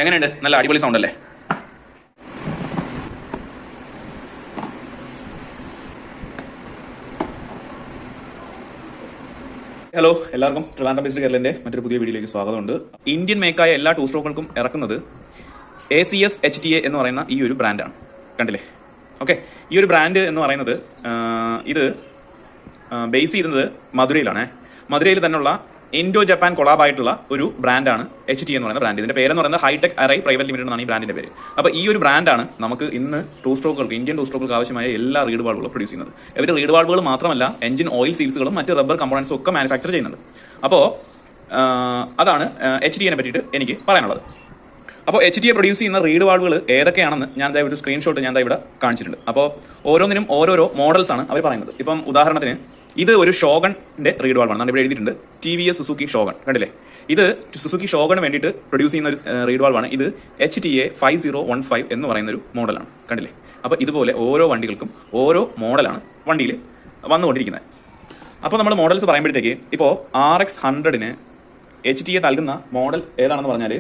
എങ്ങനെയുണ്ട്? നല്ല അടിപൊളി സൗണ്ട് അല്ലേ? ഹലോ, എല്ലാവർക്കും ട്രിവാൻഡ്രം ബേസ്ഡ് കേരളത്തിന്റെ മറ്റൊരു പുതിയ വീഡിയോയിലേക്ക് സ്വാഗതമുണ്ട്. ഇന്ത്യൻ മേക്കായ എല്ലാ ടൂ സ്ട്രോക്കുകൾക്കും ഇറക്കുന്നത് ACS HTA എന്ന് പറയുന്ന ഈ ഒരു ബ്രാൻഡാണ്. കണ്ടില്ലേ? ഓക്കെ, ഈ ഒരു ബ്രാൻഡ് എന്ന് പറയുന്നത് ഇത് ബേസ് ചെയ്യുന്നത് മധുരയിലാണ്. മധുരയിൽ തന്നെയുള്ള ഇൻഡോ ജപ്പാൻ കൊളാബ് ആയിട്ടുള്ള ഒരു ബ്രാൻഡാണ് HTA എന്ന് പറയുന്ന ബ്രാൻഡ്. ഇതിന്റെ പേരെന്ന് പറയുന്നത് ഹൈടെക് അറൈ പ്രൈവറ്റ് ലിമിറ്റഡ് എന്നാണ് ഈ ബ്രാൻഡിന്റെ പേര്. അപ്പോൾ ഈ ഒരു ബ്രാൻഡാണ് നമുക്ക് ഇന്ന് ടൂ സ്ട്രോക്കുകൾക്ക്, ഇന്ത്യൻ ടൂ സ്ട്രോക്കുകൾക്ക് ആവശ്യമായ എല്ലാ റീഡ് വാൾവുകളും പ്രൊഡ്യൂസ് ചെയ്യുന്നത്. ഇവർ റീഡ് വാൾവുകൾ മാത്രമല്ല, എഞ്ചിൻ ഓയിൽ സീൽസുകളും മറ്റ് റബ്ബർ കമ്പോണൻസും ഒക്കെ മാനുഫാക്ചർ ചെയ്യുന്നുണ്ട്. അപ്പോൾ അതാണ് HTA പറ്റിയിട്ട് എനിക്ക് പറയാനുള്ളത്. അപ്പോൾ HTA പ്രൊഡ്യൂസ് ചെയ്യുന്ന റീഡ് വാൾവുകൾ ഏതൊക്കെയാണെന്ന് ഞാൻ ഒരു സ്ക്രീൻഷോട്ട് ഞാൻ ഇവിടെ കാണിച്ചിട്ടുണ്ട്. അപ്പോൾ ഓരോന്നിനും ഓരോരോ മോഡൽസ് ആണ് അവർ പറയുന്നത്. ഇപ്പം ഉദാഹരണത്തിന് ഇത് ഒരു ഷോഗണിന്റെ റീഡ് വാൾവാണ്. ഇവിടെ എഴുതിയിട്ടുണ്ട് TVS സുസുക്കി ഷോഗൺ. കണ്ടില്ലേ? ഇത് സുസുക്കി ഷോഗണ് വേണ്ടിയിട്ട് പ്രൊഡ്യൂസ് ചെയ്യുന്ന ഒരു റീഡ് വാൾവാണ്. ഇത് HTA 5015 എന്ന് പറയുന്ന ഒരു മോഡലാണ്. കണ്ടില്ലേ? അപ്പോൾ ഇതുപോലെ ഓരോ വണ്ടികൾക്കും ഓരോ മോഡലാണ് വണ്ടിയിൽ വന്നുകൊണ്ടിരിക്കുന്നത്. അപ്പോൾ നമ്മൾ മോഡൽസ് പറയുമ്പോഴത്തേക്ക് ഇപ്പോൾ RX 100ന് HTA നൽകുന്ന മോഡൽ ഏതാണെന്ന് പറഞ്ഞാൽ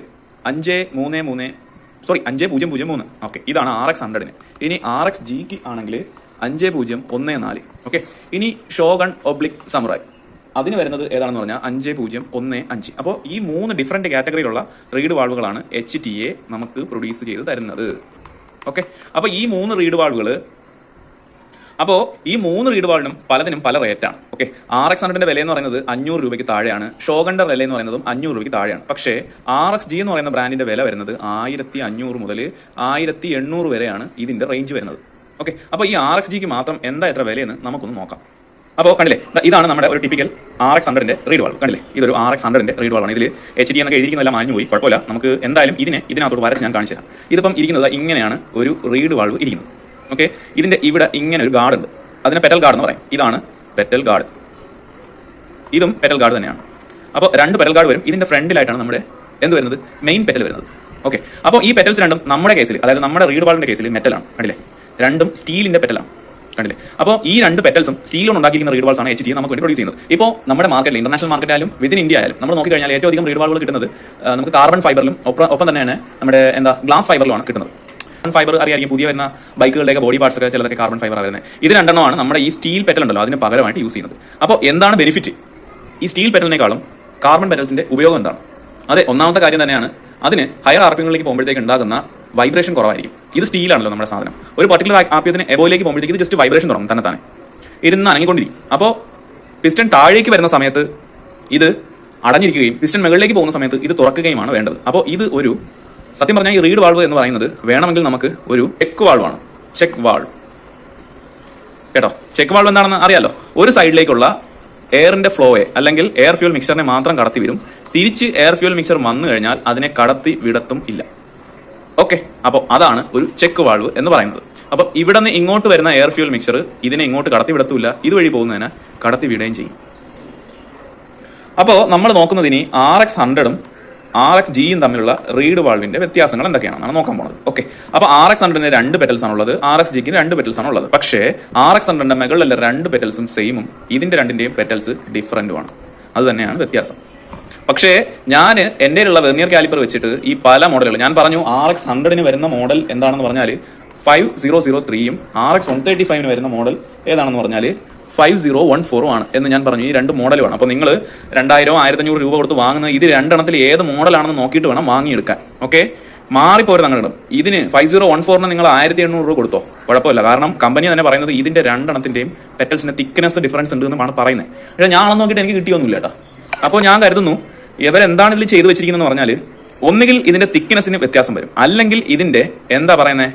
5003. ഓക്കെ, ഇതാണ് RX 100ന്. ഇനി RX Gക്ക് ആണെങ്കിൽ 5014. ഓക്കെ, ഇനി ഷോഗൺ ഒബ്ലിക് സമുറായ് അതിന് വരുന്നത് ഏതാണെന്ന് പറഞ്ഞാൽ 5015. അപ്പോൾ ഈ 3 ഡിഫറെന്റ് കാറ്റഗറിയിലുള്ള റീഡ് വാൾവുകളാണ് HTA നമുക്ക് പ്രൊഡ്യൂസ് ചെയ്ത് തരുന്നത്. ഓക്കെ, അപ്പോൾ ഈ 3 റീഡ് വാൾവുകൾ, അപ്പോൾ ഈ 3 റീഡ് വാൾവിനും പലതിനും പല റേറ്റാണ്. ഓക്കെ, RX 100ന്റെ വില എന്ന് പറയുന്നത് 500 രൂപയ്ക്ക് താഴെയാണ്. ഷോഗണിന്റെ വില എന്ന് പറയുന്നതും 500 രൂപയ്ക്ക് താഴെയാണ്. പക്ഷേ RX G എന്ന് പറയുന്ന ബ്രാൻഡിന്റെ വില വരുന്നത് 1500 മുതൽ 1800 വരെയാണ് ഇതിന്റെ റേഞ്ച് വരുന്നത്. ഓക്കെ, അപ്പോൾ ഈ RX Gക്ക് മാത്രം എന്താ എത്ര വിലയെന്ന് നമുക്കൊന്ന് നോക്കാം. അപ്പോൾ കണ്ടില്ലേ, ഇതാണ് നമ്മുടെ ഒരു ടിപ്പിക്കൽ RX 100ന്റെ റീഡ് വാൾവ്. കണ്ടില്ലേ, ഇതൊരു RX 100ന്റെ റീഡ് വാൾവാണ്. ഇതിൽ HTA എന്നൊക്കെ എഴുതിക്കുന്നതെല്ലാം മാഞ്ഞു പോയി, കുഴപ്പമില്ല. നമുക്ക് എന്തായാലും ഇതിനകത്തോട് വരച്ച് ഞാൻ കാണിച്ചു തരാം. ഇതിപ്പം ഇരിക്കുന്നത് ഇങ്ങനെയാണ് ഒരു റീഡ് വാൾവ് ഇരിക്കുന്നത്. ഓക്കെ, ഇതിന്റെ ഇവിടെ ഇങ്ങനെ ഒരു ഗാർഡ് ഉണ്ട്. അതിനെ പെറ്റൽ ഗാർഡ് എന്ന് പറയും. ഇതാണ് പെറ്റൽ ഗാർഡ്, ഇതും പെറ്റൽ ഗാർഡ് തന്നെയാണ്. അപ്പോൾ 2 പെറ്റൽ ഗാർഡ് വരും. ഇതിന്റെ ഫ്രണ്ടിലായിട്ടാണ് നമ്മുടെ എന്ത് വരുന്നത്, മെയിൻ പെറ്റൽ വരുന്നത്. ഓക്കെ, അപ്പോൾ ഈ പെറ്റൽസ് രണ്ടും നമ്മുടെ കേസിൽ, അതായത് നമ്മുടെ റീഡ് വാൾവിന്റെ കേസിൽ മെറ്റലാണ്. കണ്ടില്ലേ, രണ്ടും സ്റ്റീലിന്റെ പെറ്റലാണ്. കണ്ടില്ലേ? അപ്പോൾ ഈ 2 പെറ്റൽസും സ്റ്റീൽ കൊണ്ട് ഉണ്ടാക്കിയിരിക്കുന്ന റീഡ് വാൾസ് ആണ് HTA നമുക്ക് വേണ്ടി പ്രൊഡ്യൂസ് ചെയ്യുന്നത്. ഇപ്പോൾ നമ്മുടെ മാർക്കറ്റിൽ, ഇന്റർനാഷണൽ മാർക്കറ്റായാലും വിതിൻ ഇന്ത്യ ആയാലും നമ്മൾ നോക്കിക്കഴിഞ്ഞാൽ ഏറ്റവും അധികം റീഡ് വാൾവുകൾ കിട്ടുന്നത് നമുക്ക് കാർബൺ ഫൈബറിലും ഒപ്പം തന്നെയാണ് നമ്മുടെ ഗ്ലാസ് ഫൈബറിലുമാണ് കിട്ടുന്നത്. ഫൈബർ അറിയാം, പുതിയ വരുന്ന ബൈക്കുകളുടെ ബോഡി പാർട്സ് ഒക്കെ ചിലതൊക്കെ കാർബൺ ഫൈബർ വരുന്നത്. ഇത് 2 എണ്ണമാണ് നമ്മുടെ ഈ സ്റ്റീൽ പെറ്റൽ ഉണ്ടല്ലോ അതിന് പകരമായിട്ട് യൂസ് ചെയ്യുന്നത്. അപ്പോൾ എന്താണ് ബെനിഫിറ്റ്? ഈ സ്റ്റീൽ പെറ്റലിനേക്കാളും കാർബൺ പെറ്റൽസിന്റെ ഉപയോഗം എന്താണ്? അതെ, ഒന്നാമത്തെ കാര്യം തന്നെയാണ്, അതിന് ഹയർ RPMകളിലേക്ക് പോകുമ്പോഴത്തേക്ക് ഉണ്ടാകുന്ന വൈബ്രേഷൻ കുറവായിരിക്കും. ഇത് സ്റ്റീലാണല്ലോ നമ്മുടെ സാധനം. ഒരു പർട്ടിക്കുലർ RPMത്തിന് എബോയിലേക്ക് പോകുമ്പോഴത്തേക്ക് ഇത് ജസ്റ്റ് വൈബ്രേഷൻ തുടങ്ങും, തന്നെ ഇരുന്ന് അനങ്ങിക്കൊണ്ടിരിക്കും. അപ്പോൾ പിസ്റ്റൺ താഴേക്ക് വരുന്ന സമയത്ത് ഇത് അടഞ്ഞിരിക്കുകയും പിസ്റ്റൺ മുകളിലേക്ക് പോകുന്ന സമയത്ത് ഇത് തുറക്കുകയുമാണ് വേണ്ടത്. അപ്പോൾ ഇത് ഒരു, സത്യം പറഞ്ഞാൽ ഈ റീഡ് വാൾവ് എന്ന് പറയുന്നത് വേണമെങ്കിൽ നമുക്ക് ഒരു ചെക്ക് വാൾവാണ്. ചെക്ക് വാൾവ് കേട്ടോ. ചെക്ക് വാൾവ് എന്താണെന്ന് അറിയാലോ. ഒരു സൈഡിലേക്കുള്ള എയറിന്റെ ഫ്ലോയെ അല്ലെങ്കിൽ എയർ ഫ്യൂൽ മിക്സറിനെ മാത്രം കടത്തി വരും. തിരിച്ച് എയർ ഫ്യൂൽ മിക്സർ വന്നു കഴിഞ്ഞാൽ അതിനെ കടത്തി വിടത്തും ഇല്ല. ഓക്കെ, അപ്പോൾ അതാണ് ഒരു ചെക്ക് വാൾവ് എന്ന് പറയുന്നത്. അപ്പോൾ ഇവിടെ നിന്ന് ഇങ്ങോട്ട് വരുന്ന എയർ ഫ്യൂൽ മിക്സർ ഇതിനെ ഇങ്ങോട്ട് കടത്തി വിടത്തുമില്ല, ഇതുവഴി പോകുന്നതിനെ കടത്തി വിടുകയും ചെയ്യും. അപ്പോൾ നമ്മൾ നോക്കുന്നതിന് RX 100ഉം RX Gയും തമ്മിലുള്ള റീഡ് വാൾവിന്റെ വ്യത്യാസങ്ങൾ എന്തൊക്കെയാണെന്നാണ് നോക്കാൻ പോകുന്നത്. ഓക്കെ, അപ്പോൾ RX 100ന് 2 പെറ്റൽസ് ആണുള്ളത്, RX Gക്ക് 2 പെറ്റൽസ് ആണുള്ളത്. പക്ഷേ RX 100ന്റെ മുകളിലുള്ള 2 പെറ്റൽസും സെയിമും, ഇതിന്റെ രണ്ടിന്റെയും പെറ്റൽസ് ഡിഫറന്റുമാണ്. അത് തന്നെയാണ് വ്യത്യാസം. പക്ഷേ ഞാൻ എൻ്റെ ഉള്ള വെർനിയർ കാലിപ്പർ വെച്ചിട്ട് ഈ പല മോഡലുകൾ ഞാൻ പറഞ്ഞു. RX 100ന് വരുന്ന മോഡൽ എന്താണെന്ന് പറഞ്ഞാൽ 5003ഉം RX 135ന് വരുന്ന മോഡൽ ഏതാണെന്ന് പറഞ്ഞാൽ 5014 ആണ് എന്ന് ഞാൻ പറഞ്ഞു. ഈ 2 മോഡലുമാണ്. അപ്പോൾ നിങ്ങൾ 2000 1500 രൂപ കൊടുത്ത് വാങ്ങുന്ന ഇത് 2 എണ്ണത്തിൽ ഏത് മോഡലാണെന്ന് നോക്കിയിട്ട് വേണം വാങ്ങിയെടുക്കാൻ. ഓക്കെ, മാറിപ്പോരുത് അങ്ങോട്ടും. ഇതിന് 5014ന് നിങ്ങൾ 1800 രൂപ കൊടുത്തോ, കുഴപ്പമില്ല. കാരണം കമ്പനി തന്നെ പറയുന്നത് ഇതിന്റെ 2 എണ്ണത്തിന്റെയും പെറ്റൽസിന്റെ തിക്നെസ് ഡിഫറൻസ് ഉണ്ട് എന്നാണ് പറയുന്നത്. പക്ഷേ ഞാൻ അളന്ന് നോക്കിയിട്ട് എനിക്ക് കിട്ടിയൊന്നുമില്ല കേട്ടോ. അപ്പോൾ ഞാൻ കരുതുന്നു ഇവരെന്താണ് ഇതിൽ ചെയ്തു വെച്ചിരിക്കുന്നത് പറഞ്ഞാൽ, ഒന്നുകിൽ ഇതിന്റെ തിക്നെസ്സിന് വ്യത്യാസം വരും, അല്ലെങ്കിൽ ഇതിന്റെ എന്താ പറയുന്നത്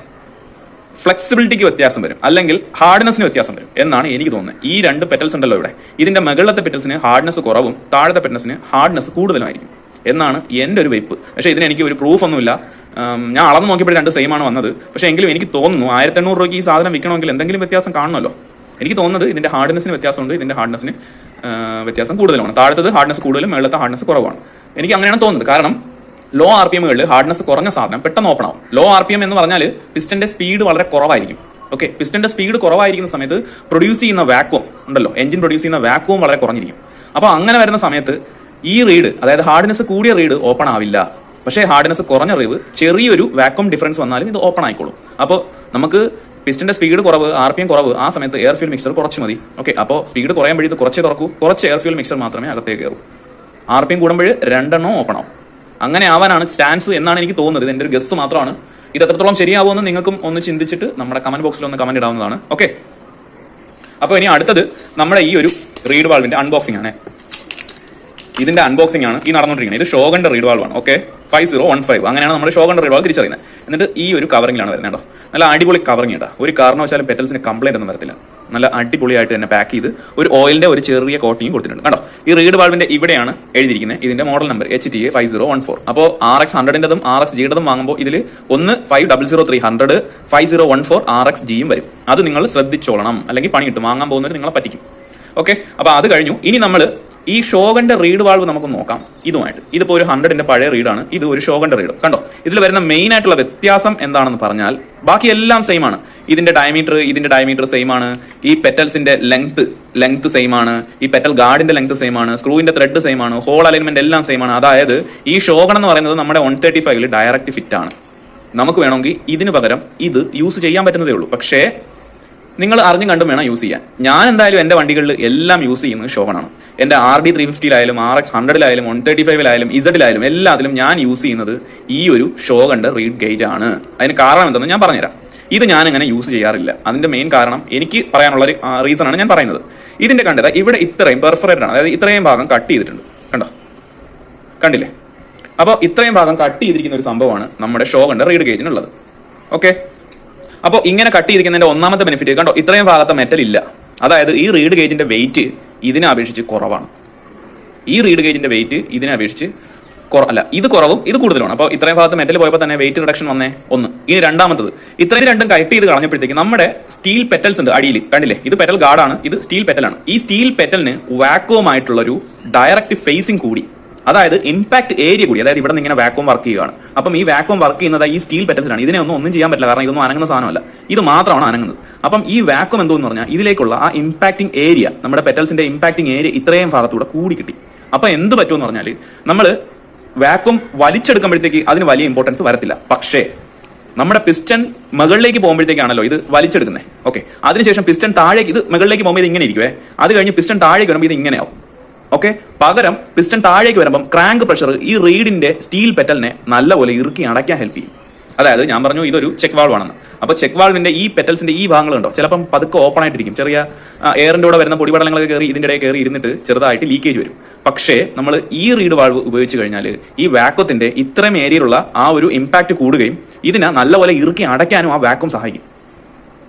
ഫ്ലെക്സിബിലിറ്റിക്ക് വ്യത്യാസം വരും, അല്ലെങ്കിൽ ഹാർഡ്നെസ്സിന് വ്യത്യാസം വരും എന്നാണ് എനിക്ക് തോന്നുന്നത്. ഈ 2 പെറ്റൽസ് ഉണ്ടല്ലോ ഇവിടെ, ഇതിന്റെ മുകളിലത്തെ പെറ്റൽസിന് ഹാർഡ്നെസ് കുറവും താഴത്തെ പെറ്റൽസിന് ഹാർഡ്നെസ് കൂടുതലുമായിരിക്കും എന്നാണ് എൻ്റെ ഒരു വെയ്പ്പ്. പക്ഷേ ഇതിന് എനിക്ക് ഒരു പ്രൂഫ് ഒന്നുമില്ല. ഞാൻ അളന്ന് നോക്കിയപ്പോൾ 2 സെയിം ആണ് വന്നത്. പക്ഷേ എങ്കിലും എനിക്ക് തോന്നുന്നു 1800 രൂപയ്ക്ക് ഈ സാധനം വിൽക്കണമെങ്കിൽ എന്തെങ്കിലും വ്യത്യാസം കാണണമല്ലോ. എനിക്ക് തോന്നുന്നത് ഇതിന്റെ ഹാർഡ്നെസ്സിന് വ്യത്യാസമുണ്ട്, ഇതിന്റെ ഹാർഡ്നെസ്സിന് വ്യത്യാസം കൂടുതലാണ്. താഴത്തത് ഹാർഡ്നെസ് കൂടുതലും മുകളിലത്തെ ഹാർഡ്നെസ് കുറവാണ്. എനിക്ക് അങ്ങനെയാണ് തോന്നുന്നത്. കാരണം ലോ RPMകളിൽ ഹാർഡ്നെസ് കുറഞ്ഞ സാധനം പെട്ടെന്ന് ഓപ്പൺ ആവും. ലോ RPM എന്ന് പറഞ്ഞാൽ പിസ്റ്റന്റെ സ്പീഡ് വളരെ കുറവായിരിക്കും. ഓക്കെ, പിസ്റ്റന്റെ സ്പീഡ് കുറവായിരിക്കുന്ന സമയത്ത് പ്രൊഡ്യൂസ് ചെയ്യുന്ന വാക്വം ഉണ്ടല്ലോ, എഞ്ചിൻ പ്രൊഡ്യൂസ് ചെയ്യുന്ന വാക്വം വളരെ കുറഞ്ഞിരിക്കും. അപ്പോൾ അങ്ങനെ വരുന്ന സമയത്ത് ഈ റീഡ്, അതായത് ഹാർഡ്നെസ് കൂടിയ റീഡ് ഓപ്പൺ ആവില്ല. പക്ഷേ ഹാർഡ്നെസ് കുറഞ്ഞ റിവ് ചെറിയൊരു വാക്വം ഡിഫറൻസ് വന്നാലും ഇത് ഓപ്പൺ ആയിക്കോളും. അപ്പോൾ നമുക്ക് പിസ്റ്റന്റെ സ്പീഡ് കുറവ്, RPM കുറവ്, ആ സമയത്ത് എയർ ഫ്യൂൽ മിക്സർ കുറച്ച് മതി. ഓക്കെ, അപ്പോൾ സ്പീഡ് കുറയുമ്പോൾ ഇത് കുറച്ച് തുറക്കൂ, കുറച്ച് എയർ ഫ്യൂൽ മിക്സർ മാത്രമേ അകത്തേക്ക് കയറൂ. RPM കൂടുമ്പോൾ 2 എണ്ണം ഓപ്പൺ ആവും. അങ്ങനെ ആവാനാണ് സ്റ്റാൻസ് എന്നാണ് എനിക്ക് തോന്നുന്നത്. എൻ്റെ ഒരു ഗസ് മാത്രമാണ്. ഇത് എത്രത്തോളം ശരിയാവുമെന്ന് നിങ്ങൾക്കും ഒന്ന് ചിന്തിച്ചിട്ട് നമ്മുടെ കമന്റ് ബോക്സിൽ ഒന്ന് കമന്റ് ഇടാവുന്നതാണ്. ഓക്കെ, അപ്പോൾ ഇനി അടുത്തത് നമ്മുടെ ഈ ഒരു റീഡ് വാൾവിന്റെ അൺബോക്സിംഗ് ആണ്. ഇതിന്റെ അൺബോക്സിംഗ് ആണ് ഈ നടന്നുകൊണ്ടിരിക്കുന്നത്. ഇത് ഷോഗന്റെ റീഡ് വാൾവ് ആണ്. ഓക്കെ, 5015 അങ്ങനെയാണ് നമ്മുടെ ഷോഗന്റെ റീഡ് വാൾവ് തിരിച്ചറിയുന്നത്. എന്നിട്ട് ഈ ഒരു കവറിംഗിലാണ് വരുന്നത് കേട്ടോ. നല്ല അടിപൊളി കവറിംഗ് കേട്ടോ. ഒരു കാരണവശാലും പെറ്റൽസിന് കംപ്ലൈന്റ് ഒന്നും വരത്തില്ല. നല്ല അടിപൊളിയായിട്ട് തന്നെ പാക്ക് ചെയ്ത് ഒരു ഓയിലിന്റെ ഒരു ചെറിയ കോട്ടിങ് കൊടുത്തിട്ടുണ്ട് കേട്ടോ. ഈ റീഡ് വാൾവിന്റെ ഇവിടെയാണ് എഴുതിയിരിക്കുന്നത് ഇതിന്റെ മോഡൽ നമ്പർ HTA 5014. അപ്പോൾ RX100ന്റെതും RXG-യുടെതും വാങ്ങുമ്പോൾ ഇതിൽ ഒന്ന് 500300 5014 RXG-യും വരും. അത് നിങ്ങൾ ശ്രദ്ധിച്ചോളണം, അല്ലെങ്കിൽ പണി കിട്ടും, വാങ്ങാൻ പോകുന്നവർ നിങ്ങളെ പറ്റിക്കും. ഓക്കെ, അപ്പൊ അത് കഴിഞ്ഞു. ഇനി നമ്മൾ ഈ ഷോഗന്റെ റീഡ് വാൾവ് നമുക്ക് നോക്കാം ഇതുമായിട്ട്. ഇതിപ്പോ ഒരു 100ന്റെ പഴയ റീഡാണ്, ഇത് ഒരു ഷോഗന്റെ റീഡ്. കണ്ടോ, ഇതിൽ വരുന്ന മെയിൻ ആയിട്ടുള്ള വ്യത്യാസം എന്താണെന്ന് പറഞ്ഞാൽ ബാക്കി എല്ലാം സെയിം ആണ്. ഇതിന്റെ ഡയമീറ്റർ സെയിം ആണ്. ഈ പെറ്റൽസിന്റെ ലെങ്ത് സെയിം ആണ്. ഈ പെറ്റൽ ഗാർഡിന്റെ ലെങ്ത് സെയിം ആണ്. സ്ക്രൂവിന്റെ ത്രെഡ് സെയിം ആണ്. ഹോൾ അലൈൻമെന്റ് എല്ലാം സെയിം ആണ്. അതായത് ഈ ഷോഗൺ എന്ന് പറയുന്നത് നമ്മുടെ 135 ഡയറക്റ്റ് ഫിറ്റ് ആണ്. നമുക്ക് വേണമെങ്കിൽ ഇതിന് പകരം ഇത് യൂസ് ചെയ്യാൻ പറ്റുന്നതേ ഉള്ളൂ. പക്ഷേ നിങ്ങൾ അറിഞ്ഞും കണ്ടും വേണം യൂസ് ചെയ്യാൻ. ഞാൻ എന്തായാലും എന്റെ വണ്ടികളിൽ എല്ലാം യൂസ് ചെയ്യുന്നത് ഷോഗണാണ്. എന്റെ RD 350 RX100 135 ഇസഡിലായാലും എല്ലാത്തിലും ഞാൻ യൂസ് ചെയ്യുന്നത് ഈ ഒരു ഷോഗന്റെ റീഡ് ഗേജ് ആണ്. അതിന് കാരണം എന്തെന്ന് ഞാൻ പറഞ്ഞുതരാം. ഇത് ഞാൻ അങ്ങനെ യൂസ് ചെയ്യാറില്ല. അതിന്റെ മെയിൻ കാരണം എനിക്ക് പറയാനുള്ള ഒരു റീസൺ ആണ് ഞാൻ പറയുന്നത്. ഇതിന്റെ കണ്ടത് ഇവിടെ ഇത്രയും പെർഫറേറ്റഡ് ആണ്, അതായത് ഇത്രയും ഭാഗം കട്ട് ചെയ്തിട്ടുണ്ട്. കണ്ടോ, കണ്ടില്ലേ? അപ്പോൾ ഇത്രയും ഭാഗം കട്ട് ചെയ്തിരിക്കുന്ന ഒരു സംഭവമാണ് നമ്മുടെ ഷോഗന്റെ റീഡ് ഗേജിനുള്ളത്. ഓക്കെ, അപ്പോൾ ഇങ്ങനെ കട്ട് ചെയ്തിരിക്കുന്നതിന്റെ ഒന്നാമത്തെ ബെനിഫിറ്റ് കണ്ടോ, ഇത്രയും ഭാഗത്തെ മെറ്റൽ ഇല്ല. അതായത് ഈ റീഡ് ഗേജിന്റെ വെയിറ്റ് ഇതിനെ അപേക്ഷിച്ച് കുറവാണ്. ഈ റീഡ് ഗേജിന്റെ വെയിറ്റ് ഇതിനെ അപേക്ഷിച്ച് ഇത് കുറവും ഇത് കൂടുതലുമാണ്. അപ്പോൾ ഇത്രയും ഭാഗത്ത് മെറ്റൽ പോയപ്പോൾ തന്നെ വെയിറ്റ് റിഡക്ഷൻ വന്നേ ഒന്ന്. ഇനി രണ്ടാമത്തത്, ഇത്രയും രണ്ടും കട്ട് ചെയ്ത് കളഞ്ഞപ്പോഴത്തേക്ക് നമ്മുടെ സ്റ്റീൽ പെറ്റൽസ് ഉണ്ട് അടിയിൽ, കണ്ടില്ലേ? ഇത് പെറ്റൽ ഗാർഡാണ്, ഇത് സ്റ്റീൽ പെറ്റലാണ്. ഈ സ്റ്റീൽ പെറ്റലിന് വാക്വം ആയിട്ടുള്ള ഒരു ഡയറക്റ്റ് ഫേസിംഗ് കൂടി, അതായത് ഇമ്പാക്ട് ഏരിയ കൂടി. അതായത് ഇവിടെ നിന്ന് ഇങ്ങനെ വാക്വം വർക്ക് ചെയ്യുകയാണ്. അപ്പം ഈ വാക്വം വർക്ക് ചെയ്യുന്നത് ഈ സ്റ്റീൽ പെറ്റൽസിലാണ്. ഇതിനെ ഒന്നും ചെയ്യാൻ പറ്റില്ല, കാരണം ഇതൊന്നും അനങ്ങുന്ന സാധനമല്ല, ഇത് മാത്രമാണ് അനങ്ങുന്നത്. അപ്പം ഈ വാക്വം എന്തോന്ന് പറഞ്ഞാൽ ഇതിലേക്കുള്ള ആ ഇമ്പാക്ടിങ് ഏരിയ, നമ്മുടെ പെറ്റൽസിന്റെ ഇമ്പാക്ടിങ് ഏരിയ ഇത്രയും ഭാഗത്തൂടെ കൂടി കിട്ടി. അപ്പൊ എന്ത് പറ്റുമെന്ന് പറഞ്ഞാൽ നമ്മൾ വാക്വം വലിച്ചെടുക്കുമ്പോഴത്തേക്ക് അതിന് വലിയ ഇമ്പോർട്ടൻസ് വരത്തില്ല. പക്ഷേ നമ്മുടെ പിസ്റ്റൺ മുകളിലേക്ക് പോകുമ്പോഴത്തേക്കാണല്ലോ ഇത് വലിച്ചെടുക്കുന്നത്. ഓക്കെ, അതിനുശേഷം പിസ്റ്റൺ താഴേക്ക്, ഇത് മുകളിലേക്ക് പോകുമ്പോൾ ഇത് ഇങ്ങനെ ഇരിക്കുവേ, അത് കഴിഞ്ഞ് പിസ്റ്റൺ താഴേക്ക് വരുമ്പോൾ ഇത് ഇങ്ങനെയാവും. ഓക്കെ, പകരം പിസ്റ്റൺ താഴേക്ക് വരുമ്പോൾ ക്രാങ്ക് പ്രഷർ ഈ റീഡിന്റെ സ്റ്റീൽ പെറ്റലിനെ നല്ലപോലെ ഇറുക്കി അടയ്ക്കാൻ ഹെൽപ്പ് ചെയ്യും. അതായത് ഞാൻ പറഞ്ഞു ഇതൊരു ചെക്ക് വാൾവ് ആണെന്ന്. അപ്പോൾ ചെക്ക് വാൾവിന്റെ ഈ പെറ്റൽസിന്റെ ഈ ഭാഗങ്ങളുണ്ടോ ചിലപ്പം പതുക്കെ ഓപ്പൺ ആയിട്ടിരിക്കും. ചെറിയ എയറിന്റെ കൂടെ വരുന്ന പൊടിപടലങ്ങളൊക്കെ കയറി ഇതിന്റെ ഇടയിൽ കയറി ഇരുന്നിട്ട് ചെറുതായിട്ട് ലീക്കേജ് വരും. പക്ഷേ നമ്മൾ ഈ റീഡ് വാൾവ് ഉപയോഗിച്ച് കഴിഞ്ഞാൽ ഈ വാക്വത്തിന്റെ ഇത്രയും ഏരിയയിലുള്ള ആ ഒരു ഇമ്പാക്ട് കൂടുകയും ഇതിനെ നല്ലപോലെ ഇറുക്കി അടയ്ക്കാനും ആ വാക്വം സഹായിക്കും.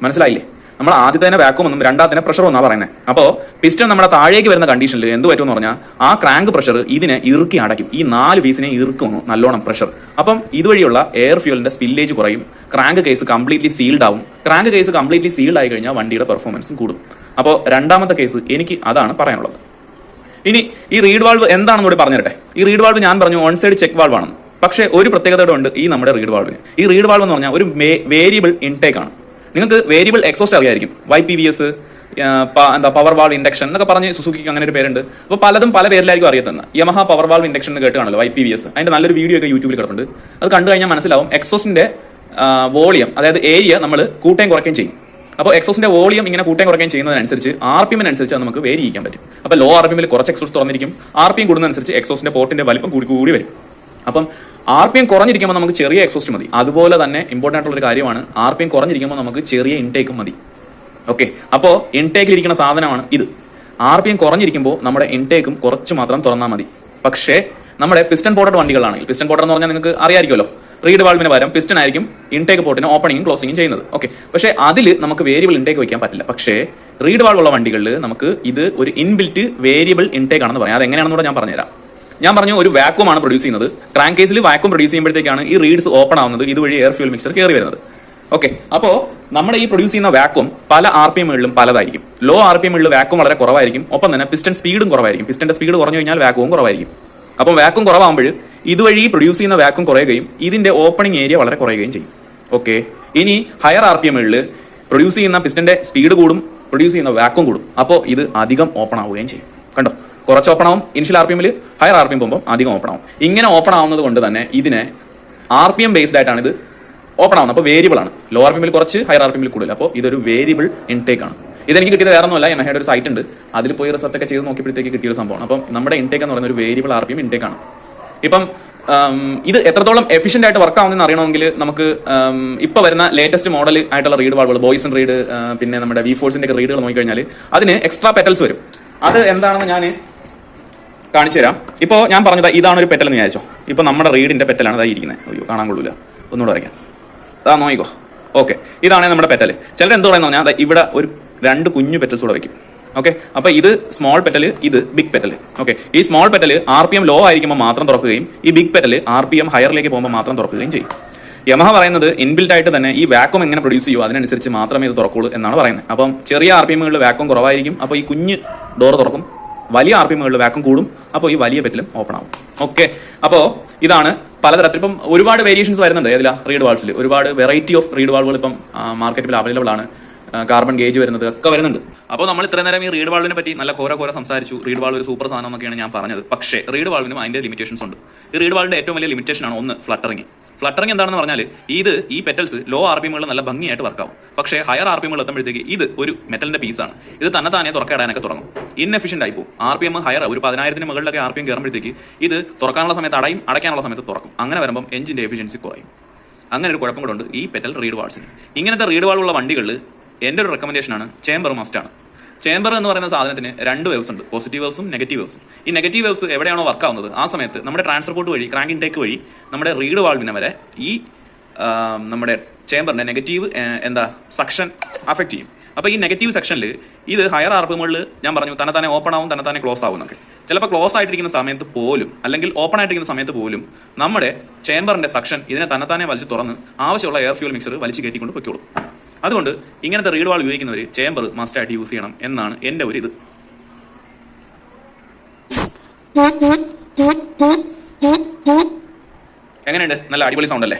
മനസ്സിലായില്ലേ? നമ്മൾ ആദ്യത്തെ തന്നെ വാക്വം ഒന്നും രണ്ടാമത്തെ പ്രഷർ ഒന്നാ പറയുന്നത്. അപ്പോൾ പിസ്റ്റൺ നമ്മുടെ താഴേക്ക് വരുന്ന കണ്ടീഷനിൽ എന്ത് പറ്റുമെന്ന് പറഞ്ഞാൽ ആ ക്രാങ്ക് പ്രഷർ ഇതിനെ ഇറുക്കി അടയ്ക്കും. ഈ 4 പീസിനെ ഇറുക്കും നല്ലോണം പ്രഷർ. അപ്പം ഇതുവഴിയുള്ള എയർ ഫ്യൂലിന്റെ സ്പില്ലേജ് കുറയും. ക്രാങ്ക് കേസ് കംപ്ലീറ്റ്ലി സീൽഡ് ആവും. ക്രാങ്ക് കേസ് കംപ്ലീറ്റ്ലി സീൽഡ് ആയി കഴിഞ്ഞാൽ വണ്ടിയുടെ പെർഫോമൻസും കൂടും. അപ്പോൾ രണ്ടാമത്തെ കേസ് എനിക്ക് അതാണ് പറയാനുള്ളത്. ഇനി ഈ റീഡ് വാൾവ് എന്താണെന്ന് കൂടി പറഞ്ഞു തരട്ടെ. ഈ റീഡ് വാൾവ് ഞാൻ പറഞ്ഞു ഓൺ സൈഡ് ചെക്ക് വാൾവ് ആണെന്ന്. പക്ഷേ ഒരു പ്രത്യേകതയോടെ ഉണ്ട് ഈ നമ്മുടെ റീഡ് വാൾവിന്. ഈ റീഡ് വാൾവ് എന്ന് പറഞ്ഞാൽ ഒരു വേരിയബിൾ ഇൻടേക്ക് ആണ്. നിങ്ങൾക്ക് വേരിയബിൾ എക്സോസ്റ്റ് അറിയായിരിക്കും, YPVS, പവർ വാൾവ് ഇൻഡക്ഷൻ എന്നൊക്കെ പറഞ്ഞ് സുസുക്കിക്ക് അങ്ങനെ ഒരു പേരുണ്ട്. അപ്പോൾ പലതും പല പേരിലായിരിക്കും അറിയത്തുന്നത്. യമഹ പവർ വാൾവ് ഇൻഡക്ഷൻ എന്ന് കേട്ട് കാണല്ലോ, YPVS. അതിന്റെ നല്ലൊരു വീഡിയോ ഒക്കെ യൂട്യൂബിൽ കിടപ്പുണ്ട്. അത് കണ്ടു കഴിഞ്ഞാൽ മനസ്സിലാവും എക്സോസ്റ്റിന്റെ വോളിയം, അതായത് ഏരിയ നമ്മൾ കൂട്ടുകയും കുറയ്ക്കുകയും ചെയ്യും. അപ്പോൾ എക്സോസിന്റെ വോളിയം ഇങ്ങനെ കൂട്ടുകയും കുറയ്ക്കുകയും ചെയ്യുന്നതിനനുസരിച്ച് RPM-അനുസരിച്ച് നമുക്ക് വേരി ചെയ്യാൻ പറ്റും. അപ്പോൾ ലോ RPM-ൽ കുറച്ച് എക്സോസ്റ്റ് തുറന്നിരിക്കും, RPM കൂടുന്നതനുസരിച്ച് എക്സോസിന്റെ പോർട്ടിന്റെ വലിപ്പം കൂടി വരും. അപ്പം RPM കുറഞ്ഞിരിക്കുമ്പോൾ നമുക്ക് ചെറിയ എക്സോസ്റ്റ് മതി. അതുപോലെ തന്നെ ഇമ്പോർട്ടൻ്റ് ആയിട്ടുള്ള ഒരു കാര്യമാണ്, RPM കുറഞ്ഞിരിക്കുമ്പോൾ നമുക്ക് ചെറിയ ഇൻടേക്കും മതി. ഓക്കെ, അപ്പോൾ ഇൻടേക്കിലിരിക്കുന്ന സാധനമാണ് ഇത്. RPM കുറഞ്ഞിരിക്കുമ്പോൾ നമ്മുടെ ഇൻടേക്കും കുറച്ച് മാത്രം തുറന്നാൽ മതി. പക്ഷേ നമ്മുടെ പിസ്റ്റൺ പോർട്ടഡ് വണ്ടികളാണെങ്കിൽ, പിസ്റ്റൺ പോർട്ടർ എന്ന് പറഞ്ഞാൽ നിങ്ങൾക്ക് അറിയാമായിരിക്കുമല്ലോ, റീഡ് വാൾവിന് പകരം പിസ്റ്റൺ ആയിരിക്കും ഇൻടേക്ക് പോർട്ടിന് ഓപ്പണിങ്ങും ക്ലോസിങ്ങും ചെയ്യുന്നത്. ഓക്കെ, പക്ഷേ അതിൽ നമുക്ക് വേരിയബിൾ ഇൻടേക്ക് വയ്ക്കാൻ പറ്റില്ല. പക്ഷേ റീഡ് വാൾവ് ഉള്ള വണ്ടികളിൽ നമുക്ക് ഇത് ഒരു ഇൻബിൽറ്റ് വേരിയബിൾ ഇൻടേക്ക് ആണെന്ന് പറയാം. അത് എങ്ങനെയാണെന്ന് ഞാൻ പറഞ്ഞുതരാം. ഞാൻ പറഞ്ഞു ഒരു വാക്വം ആണ് പ്രൊഡ്യൂസ് ചെയ്യുന്നത്. ക്രാങ്ക് കേസിൽ വാക്വം പ്രൊഡ്യൂസ് ചെയ്യുമ്പോഴത്തേക്കാണ് ഈ റീഡ്സ് ഓപ്പൺ ആവുന്നത്, ഇതുവഴി എയർ ഫ്യൂൽ മിക്സർ കയറി വരുന്നത്. ഓക്കെ, അപ്പോൾ നമ്മുടെ ഈ പ്രൊഡ്യൂസ് ചെയ്യുന്ന വാക്വം പല RPM-കളിലും പലതായിരിക്കും. ലോ RPM-കളിൽ വാക്വം വളരെ കുറവായിരിക്കും. ഒപ്പം തന്നെ പിസ്റ്റൺ സ്പീഡും കുറവായിരിക്കും. പിസ്റ്റന്റെ സ്പീഡ് കുറഞ്ഞു കഴിഞ്ഞാൽ വാക്വവും കുറവായിരിക്കും. അപ്പം വാക്വം കുറവാകുമ്പോൾ ഇതുവഴി പ്രൊഡ്യൂസ് ചെയ്യുന്ന വാക്വം കുറയുകയും ഇതിന്റെ ഓപ്പണിംഗ് ഏരിയ വളരെ കുറയുകയും ചെയ്യും. ഓക്കെ, ഇനി ഹയർ RPM-കളിൽ പ്രൊഡ്യൂസ് ചെയ്യുന്ന പിസ്റ്റന്റെ സ്പീഡ് കൂടും, പ്രൊഡ്യൂസ് ചെയ്യുന്ന വാക്വം കൂടും. അപ്പോൾ ഇത് അധികം ഓപ്പൺ ആവുകയും ചെയ്യും. കണ്ടോ, കുറച്ച് ഓപ്പൺ ആവും, ഇനിഷ്യൽ ആർ പി എമ്മിൽ ഹയർ ആർ പി എം പോകുമ്പോൾ അധികം ഓപ്പൺ ആവും. ഇങ്ങനെ ഓപ്പൺ ആവുന്നത് കൊണ്ട് തന്നെ ഇതിനെ ആർ പി എം ബേസ്ഡ് ആയിട്ടാണ് ഇത് ഓപ്പൺ ആവുന്നത്. അപ്പോൾ വേരിയബിൾ ആണ്. ലോ ആർ പി എമ്മിൽ കുറച്ച്, ഹയർ ആർ പി എമ്മിൽ കൂടുതൽ. അപ്പോൾ ഇതൊരു വേരിയബിൾ ഇൻടേക്ക് ആണ്. ഇതെനിക്ക് കിട്ടിയത് വേറെ ഒന്നുമല്ല, യമഹയുടെ ഒരു സൈറ്റ് ഉണ്ട്, അതിൽ പോയി റിസർച്ച് ഒക്കെ ചെയ്ത് നോക്കിയപ്പോഴത്തേക്ക് കിട്ടിയ ഒരു സംഭവമാണ്. അപ്പം നമ്മുടെ ഇൻടേക്ക് എന്ന് പറയുന്ന ഒരു variable R P M intake ആണ്. ഇപ്പം ഇത് എത്രത്തോളം എഫിഷ്യന്റ് ആയിട്ട് വർക്ക് ആവുന്നതെന്ന് അറിയണമെങ്കിൽ നമുക്ക് ഇപ്പൊ വരുന്ന ലേറ്റസ്റ്റ് മോഡൽ ആയിട്ടുള്ള റീഡ് വാൾവുകൾ, ബോയ്സൺ റീഡ്, പിന്നെ നമ്മുടെ വി ഫോഴ്സിന്റെ ഒക്കെ റീഡുകൾ നോക്കിക്കഴിഞ്ഞാൽ അതിന് എക്സ്ട്രാ പെറ്റൽസ് വരും. അത് എന്താണെന്ന് ഞാൻ കാണിച്ചു തരാം. ഇപ്പോൾ ഞാൻ പറഞ്ഞത് ഇതാണ് ഒരു പെറ്റൽ എന്ന് വിചാരിച്ചോ. ഇപ്പൊ നമ്മുടെ റീഡിന്റെ പെറ്റലാണ് ഇതായി ഇരിക്കുന്നത്. അയ്യോ കാണാൻ കൊള്ളൂല, ഒന്നുകൂടെ വരയ്ക്കാം. അതാ നോക്കിക്കോ. ഓക്കെ, ഇതാണ് നമ്മുടെ പെറ്റൽ. ചിലർ എന്ത് പറയുന്നത് പറഞ്ഞാൽ ഇവിടെ ഒരു 2 കുഞ്ഞു പെറ്റൽസ് കൂടെ വെക്കും. ഓക്കെ, അപ്പൊ ഇത് സ്മോൾ പെറ്റൽ, ഇത് ബിഗ് പെറ്റൽ. ഓക്കെ, ഈ സ്മോൾ പെറ്റൽ ആർ പി എം ലോ ആയിരിക്കുമ്പോൾ മാത്രം തുറക്കുകയും ഈ ബിഗ് പെറ്റൽ ആർ പി എം ഹയറിലേക്ക് പോകുമ്പോൾ മാത്രം തുറക്കുകയും ചെയ്യും. യമഹ പറയുന്നത് ഇൻബിൽറ്റ് ആയിട്ട് തന്നെ ഈ വാക്വം എങ്ങനെ പ്രൊഡ്യൂസ് ചെയ്യുമോ അതിനനുസരിച്ച് മാത്രമേ ഇത് തുറക്കുള്ളൂ എന്നാണ് പറയുന്നത്. അപ്പം ചെറിയ ആർ പി എമ്മുകളിൽ വാക്വം കുറവായിരിക്കും, അപ്പോൾ ഈ കുഞ്ഞ് ഡോർ തുറക്കും. വലിയ ആർ പി എമ്മുകളിൽ വാക്വം കൂടും, അപ്പോൾ ഈ വലിയ പെറ്റലും ഓപ്പൺ ആവും. ഓക്കെ, അപ്പോൾ ഇതാണ് പലതരത്തിൽ ഇപ്പം ഒരുപാട് വേരിയേഷൻസ് വരുന്നുണ്ട്. ഏതിലാ റീഡ് വാൾവ്സിൽ ഒരുപാട് വെറൈറ്റി ഓഫ് റീഡ് വാൾവുകൾ ഇപ്പം മാർക്കറ്റിൽ അവൈലബിൾ ആണ്. കാർബൺ ഗേജ് വരുന്നത് ഒക്കെ വരുന്നുണ്ട്. അപ്പോൾ നമ്മൾ ഇത്ര നേരം ഈ റീഡ് വാൾവിനെ പറ്റി നല്ല കോര സംസാരിച്ചു. റീഡ് വാൾവ് ഒരു സൂപ്പർ സാധനം എന്നൊക്കെയാണ് ഞാൻ പറഞ്ഞത്. പക്ഷേ റീഡ് വാൾവിനും അതിന്റെ ലിമിറ്റേഷൻസ് ഉണ്ട്. ഈ റീഡ് വാൾവിന്റെ ഏറ്റവും വലിയ ലിമിറ്റേഷൻ ആണ് ഒന്ന് ഫ്ലട്ടറിങ്. ഫ്ലട്ടറിങ് എന്താണെന്ന് പറഞ്ഞാൽ ഈ പെറ്റൽസ് ലോ ആർ പി എമ്മുകളിൽ നല്ല ഭംഗിയായിട്ട് വർക്കാവും. പക്ഷേ ഹയർ ആർ പി എമ്മുകൾ എത്തുമ്പോഴത്തേക്ക് ഇത് ഒരു മെറ്റലിന്റെ പീസാണ്. ഇത് തന്നെ തുറക്കാടാനൊക്കെ തുടങ്ങും. ഇൻഎഫിഷ്യന്റ് ആയി പോകും. ആർ പി എം ഹയർ ഒരു 10,000 മുകളിലൊക്കെ ആർ പി എം കയറുമ്പോഴത്തേക്ക് ഇത് തുറക്കാനുള്ള സമയത്ത് അടയും, അടയ്ക്കാനുള്ള സമയത്ത് തുറക്കും. അങ്ങനെ വരുമ്പോൾ എഞ്ചിന്റെ എഫിഷ്യൻസി കുറയും. അങ്ങനെ ഒരു കുഴപ്പം കൂടെ ഉണ്ട് ഈ പെറ്റൽ റീഡ് വാൾസിന്. ഇങ്ങനത്തെ റീഡ് വാൾവുള്ള വണ്ടികളിൽ എൻ്റെ ഒരു റെക്കമെൻഡേഷനാണ് ചേംബർ മസ്റ്റാണ്. ചേംബർ എന്ന് പറയുന്ന സാധനത്തിന് 2 വേവ്സ് ഉണ്ട്, പോസിറ്റീവ് വേവ്സും നെഗറ്റീവ് വേവ്സും. ഈ നെഗറ്റീവ് വേവ്സ് എവിടെയാണോ വർക്ക് ആവുന്നത് ആ സമയത്ത് നമ്മുടെ ട്രാൻസ്ഫർ പോർട്ട് വഴി, ക്രാങ്ക് ഇൻടേക്ക് വഴി നമ്മുടെ റീഡ് വാൾവിനെ വരെ ഈ നമ്മുടെ ചേംബറിന്റെ നെഗറ്റീവ് സക്ഷൻ അഫക്ട് ചെയ്യും. അപ്പോൾ ഈ നെഗറ്റീവ് സെക്ഷനിൽ ഇത് ഹയർ ആർ പി എമ്മുകളിൽ ഞാൻ പറഞ്ഞു തന്നെ ഓപ്പൺ ആവും, തന്നെ ക്ലോസ് ആവും എന്നൊക്കെ. ചിലപ്പോൾ ക്ലോസ് ആയിട്ടിരിക്കുന്ന സമയത്ത് പോലും അല്ലെങ്കിൽ ഓപ്പൺ ആയിട്ടിരിക്കുന്ന സമയത്ത് പോലും നമ്മുടെ ചേംബറിന്റെ സക്ഷൻ ഇതിനെ തന്നെ വലിച്ച് തുറന്ന് ആവശ്യമുള്ള എയർ ഫ്യൂൽ മിക്സർ വലിച്ച് കയറ്റിക്കൊണ്ട് പൊയ്ക്കോളും. അതുകൊണ്ട് ഇങ്ങനത്തെ റീഡ് വാൾവ് ഉപയോഗിക്കുന്നവർ ചേംബർ മസ്റ്റായിട്ട് യൂസ് ചെയ്യണം എന്നാണ് എൻ്റെ ഒരു ഇത്. എങ്ങനെയുണ്ട്? നല്ല അടിപൊളി സൗണ്ട് അല്ലേ?